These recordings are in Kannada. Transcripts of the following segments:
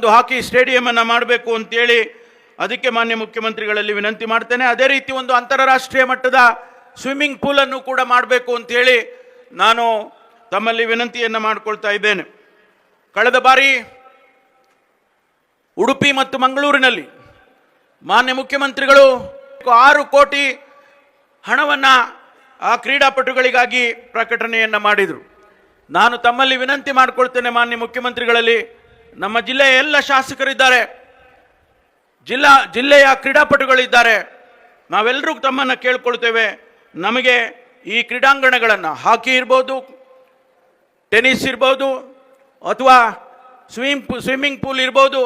ಒಂದು ಹಾಕಿ ಸ್ಟೇಡಿಯಮನ್ನು ಮಾಡಬೇಕು ಅಂತೇಳಿ ಅದಕ್ಕೆ ಮಾನ್ಯ ಮುಖ್ಯಮಂತ್ರಿಗಳಲ್ಲಿ ವಿನಂತಿ ಮಾಡ್ತೇನೆ. ಅದೇ ರೀತಿ ಒಂದು ಅಂತಾರಾಷ್ಟ್ರೀಯ ಮಟ್ಟದ ಸ್ವಿಮ್ಮಿಂಗ್ ಪೂಲನ್ನು ಕೂಡ ಮಾಡಬೇಕು ಅಂತೇಳಿ ನಾನು ತಮ್ಮಲ್ಲಿ ವಿನಂತಿಯನ್ನು ಮಾಡಿಕೊಳ್ತಾ ಇದ್ದೇನೆ. ಕಳೆದ ಬಾರಿ ಉಡುಪಿ ಮತ್ತು ಮಂಗಳೂರಿನಲ್ಲಿ ಮಾನ್ಯ ಮುಖ್ಯಮಂತ್ರಿಗಳು 6 ಕೋಟಿ ಹಣವನ್ನು ಆ ಕ್ರೀಡಾಪಟುಗಳಿಗಾಗಿ ಪ್ರಕಟಣೆಯನ್ನು ಮಾಡಿದರು. ನಾನು ತಮ್ಮಲ್ಲಿ ವಿನಂತಿ ಮಾಡಿಕೊಳ್ತೇನೆ, ಮಾನ್ಯ ಮುಖ್ಯಮಂತ್ರಿಗಳಲ್ಲಿ, ನಮ್ಮ ಜಿಲ್ಲೆಯ ಎಲ್ಲ ಶಾಸಕರಿದ್ದಾರೆ, ಜಿಲ್ಲೆಯ ಕ್ರೀಡಾಪಟುಗಳಿದ್ದಾರೆ, ನಾವೆಲ್ಲರೂ ತಮ್ಮನ್ನು ಕೇಳ್ಕೊಳ್ತೇವೆ, ನಮಗೆ ಈ ಕ್ರೀಡಾಂಗಣಗಳನ್ನು ಹಾಕಿ ಇರ್ಬೋದು, ಟೆನ್ನಿಸ್ ಇರ್ಬೋದು, ಅಥವಾ ಸ್ವಿಮ್ಮಿಂಗ್ ಪೂಲ್ ಇರ್ಬೋದು,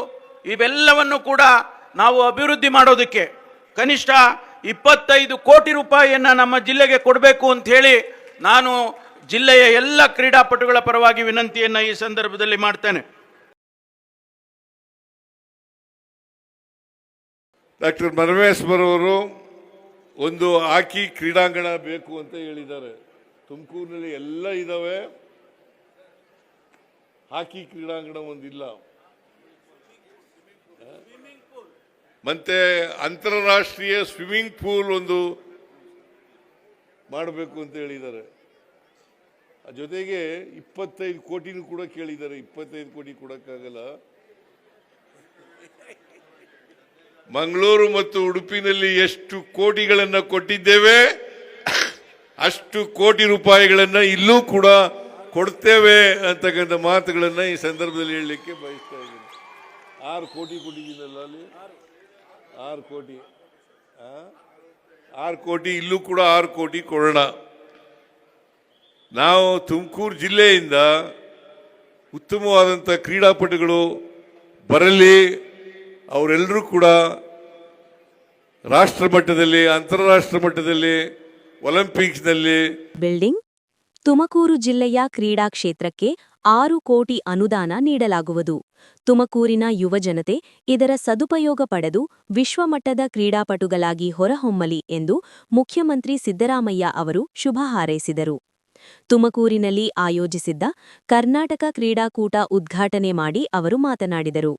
ಇವೆಲ್ಲವನ್ನು ಕೂಡ ನಾವು ಅಭಿವೃದ್ಧಿ ಮಾಡೋದಕ್ಕೆ ಕನಿಷ್ಠ 25 ಕೋಟಿ ರೂಪಾಯಿಯನ್ನು ನಮ್ಮ ಜಿಲ್ಲೆಗೆ ಕೊಡಬೇಕು ಅಂತ ಹೇಳಿ ನಾನು ಜಿಲ್ಲೆಯ ಎಲ್ಲ ಕ್ರೀಡಾಪಟುಗಳ ಪರವಾಗಿ ವಿನಂತಿಯನ್ನು ಈ ಸಂದರ್ಭದಲ್ಲಿ ಮಾಡ್ತೇನೆ. ಡಾಕ್ಟರ್ ಮರವೇಶ್ವರವರು ಒಂದು ಹಾಕಿ ಕ್ರೀಡಾಂಗಣ ಬೇಕು ಅಂತ ಹೇಳಿದ್ದಾರೆ. ತುಮಕೂರಿನಲ್ಲಿ ಎಲ್ಲ ಇದಾವೆ, ಹಾಕಿ ಕ್ರೀಡಾಂಗಣ ಒಂದಿಲ್ಲ. ಮತ್ತೆ ಅಂತಾರಾಷ್ಟ್ರೀಯ ಸ್ವಿಮ್ಮಿಂಗ್ ಪೂಲ್ ಒಂದು ಮಾಡಬೇಕು ಅಂತ ಹೇಳಿದ್ದಾರೆ. ಜೊತೆಗೆ 25 ಕೋಟಿನೂ ಕೂಡ ಕೇಳಿದ್ದಾರೆ. 25 ಕೋಟಿ ಕೊಡಕ್ಕಾಗಲ್ಲ. ಮಂಗಳೂರು ಮತ್ತು ಉಡುಪಿನಲ್ಲಿ ಎಷ್ಟು ಕೋಟಿಗಳನ್ನು ಕೊಟ್ಟಿದ್ದೇವೆ ಅಷ್ಟು ಕೋಟಿ ರೂಪಾಯಿಗಳನ್ನು ಇಲ್ಲೂ ಕೂಡ ಕೊಡ್ತೇವೆ ಅಂತಕ್ಕಂಥ ಮಾತುಗಳನ್ನು ಈ ಸಂದರ್ಭದಲ್ಲಿ ಹೇಳಲಿಕ್ಕೆ ಬಯಸ್ತಾ ಇದ್ದೀನಿ. 6 ಕೋಟಿ ಕೊಟ್ಟಿದ್ದೀನಲ್ಲ ಅಲ್ಲಿ, 6 ಕೋಟಿ 6 ಕೋಟಿ ಇಲ್ಲೂ ಕೂಡ 6 ಕೋಟಿ ಕೊಡೋಣ. ನಾವು ತುಮಕೂರು ಜಿಲ್ಲೆಯಿಂದ ಉತ್ತಮವಾದಂಥ ಕ್ರೀಡಾಪಟುಗಳು ಬರಲಿ, ಅವರೆಲ್ಲರೂ ಕೂಡ ರಾಷ್ಟ್ರ ಮಟ್ಟದಲ್ಲಿ, ಅಂತಾರಾಷ್ಟ್ರ ಮಟ್ಟದಲ್ಲಿ, ಒಲಿಂಪಿಕ್ಸ್ನಲ್ಲಿ. ಬಿಲ್ಡಿಂಗ್ ತುಮಕೂರು ಜಿಲ್ಲೆಯ ಕ್ರೀಡಾ ಕ್ಷೇತ್ರಕ್ಕೆ 6 ಕೋಟಿ ಅನುದಾನ ನೀಡಲಾಗುವುದು. ತುಮಕೂರಿನ ಯುವಜನತೆ ಇದರ ಸದುಪಯೋಗ ಪಡೆದು ವಿಶ್ವಮಟ್ಟದ ಕ್ರೀಡಾಪಟುಗಳಾಗಿ ಹೊರಹೊಮ್ಮಲಿ ಎಂದು ಮುಖ್ಯಮಂತ್ರಿ ಸಿದ್ದರಾಮಯ್ಯ ಅವರು ಶುಭ ಹಾರೈಸಿದರು. ತುಮಕೂರಿನಲ್ಲಿ ಆಯೋಜಿಸಿದ್ದ ಕರ್ನಾಟಕ ಕ್ರೀಡಾಕೂಟ ಉದ್ಘಾಟನೆ ಮಾಡಿ ಅವರು ಮಾತನಾಡಿದರು.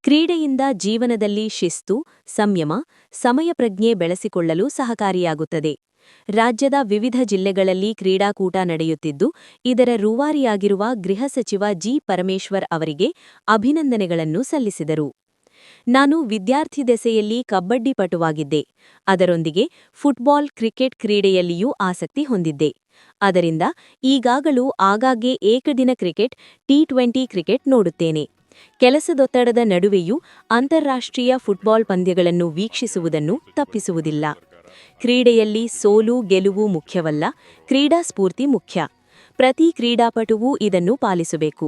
ಕ್ರೀಡೆಯಿಂದ ಜೀವನದಲ್ಲಿ ಶಿಸ್ತು, ಸಂಯಮ, ಸಮಯ ಪ್ರಜ್ಞೆ ಬೆಳೆಸಿಕೊಳ್ಳಲು ಸಹಕಾರಿಯಾಗುತ್ತದೆ. ರಾಜ್ಯದ ವಿವಿಧ ಜಿಲ್ಲೆಗಳಲ್ಲಿ ಕ್ರೀಡಾಕೂಟ ನಡೆಯುತ್ತಿದ್ದು, ಇದರ ರೂವಾರಿಯಾಗಿರುವ ಗೃಹ ಸಚಿವ ಜಿ. ಪರಮೇಶ್ವರ್ ಅವರಿಗೆ ಅಭಿನಂದನೆಗಳನ್ನು ಸಲ್ಲಿಸಿದರು. ನಾನು ವಿದ್ಯಾರ್ಥಿ ದೆಸೆಯಲ್ಲಿ ಕಬಡ್ಡಿ ಪಟುವಾಗಿದ್ದೆ. ಅದರೊಂದಿಗೆ ಫುಟ್ಬಾಲ್, ಕ್ರಿಕೆಟ್ ಕ್ರೀಡೆಯಲ್ಲಿಯೂ ಆಸಕ್ತಿ ಹೊಂದಿದ್ದೆ. ಅದರಿಂದ ಈಗಾಗಲೂ ಆಗಾಗ್ಗೆ ಏಕದಿನ ಕ್ರಿಕೆಟ್, ಟಿ20 ಕ್ರಿಕೆಟ್ ನೋಡುತ್ತೇನೆ. ಕೆಲಸದೊತ್ತಡದ ನಡುವೆಯೂ ಅಂತಾರಾಷ್ಟ್ರೀಯ ಫುಟ್ಬಾಲ್ ಪಂದ್ಯಗಳನ್ನು ವೀಕ್ಷಿಸುವುದನ್ನು ತಪ್ಪಿಸುವುದಿಲ್ಲ. ಕ್ರೀಡೆಯಲ್ಲಿ ಸೋಲು ಗೆಲುವು ಮುಖ್ಯವಲ್ಲ, ಕ್ರೀಡಾ ಸ್ಫೂರ್ತಿ ಮುಖ್ಯ. ಪ್ರತಿ ಕ್ರೀಡಾಪಟುವೂ ಇದನ್ನು ಪಾಲಿಸಬೇಕು.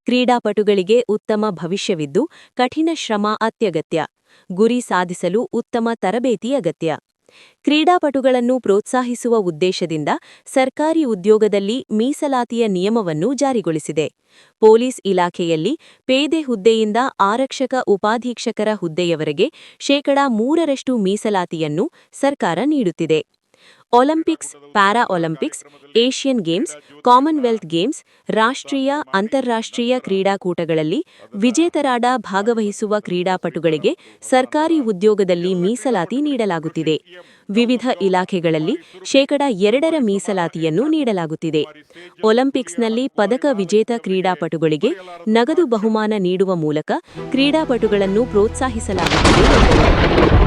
ಕ್ರೀಡಾಪಟುಗಳಿಗೆ ಉತ್ತಮ ಭವಿಷ್ಯವಿದ್ದು ಕಠಿಣ ಶ್ರಮ ಅತ್ಯಗತ್ಯ. ಗುರಿ ಸಾಧಿಸಲು ಉತ್ತಮ ತರಬೇತಿ ಅಗತ್ಯ. ಕ್ರೀಡಾಪಟುಗಳನ್ನು ಪ್ರೋತ್ಸಾಹಿಸುವ ಉದ್ದೇಶದಿಂದ ಸರ್ಕಾರಿ ಉದ್ಯೋಗದಲ್ಲಿ ಮೀಸಲಾತಿಯ ನಿಯಮವನ್ನು ಜಾರಿಗೊಳಿಸಿದೆ. ಪೊಲೀಸ್ ಇಲಾಖೆಯಲ್ಲಿ ಪೇದೆ ಹುದ್ದೆಯಿಂದ ಆರಕ್ಷಕ ಉಪಾಧೀಕ್ಷಕರ ಹುದ್ದೆಯವರೆಗೆ 3% ಮೀಸಲಾತಿಯನ್ನು ಸರ್ಕಾರ ನೀಡುತ್ತಿದೆ. Olympics, para Olympics, Asian games, Commonwealth games, ರಾಷ್ಟ್ರೀಯ, ಅಂತಾರಾಷ್ಟ್ರೀಯ ಕ್ರೀಡಾಕೂಟಗಳಲ್ಲಿ ವಿಜೇತರಾದ ಭಾಗವಹಿಸುವ ಕ್ರೀಡಾಪಟುಗಳಿಗೆ ಸರ್ಕಾರಿ ಉದ್ಯೋಗದಲ್ಲಿ ಮೀಸಲಾತಿ ನೀಡಲಾಗುತ್ತಿದೆ. ವಿವಿಧ ಇಲಾಖೆಗಳಲ್ಲಿ 2% ಮೀಸಲಾತಿಯನ್ನು ನೀಡಲಾಗುತ್ತಿದೆ. ಒಲಿಂಪಿಕ್ಸ್ನಲ್ಲಿ ಪದಕ ವಿಜೇತ ಕ್ರೀಡಾಪಟುಗಳಿಗೆ ನಗದು ಬಹುಮಾನ ನೀಡುವ ಮೂಲಕ ಕ್ರೀಡಾಪಟುಗಳನ್ನು ಪ್ರೋತ್ಸಾಹಿಸಲಾಗುತ್ತಿದೆ ಎಂದರು.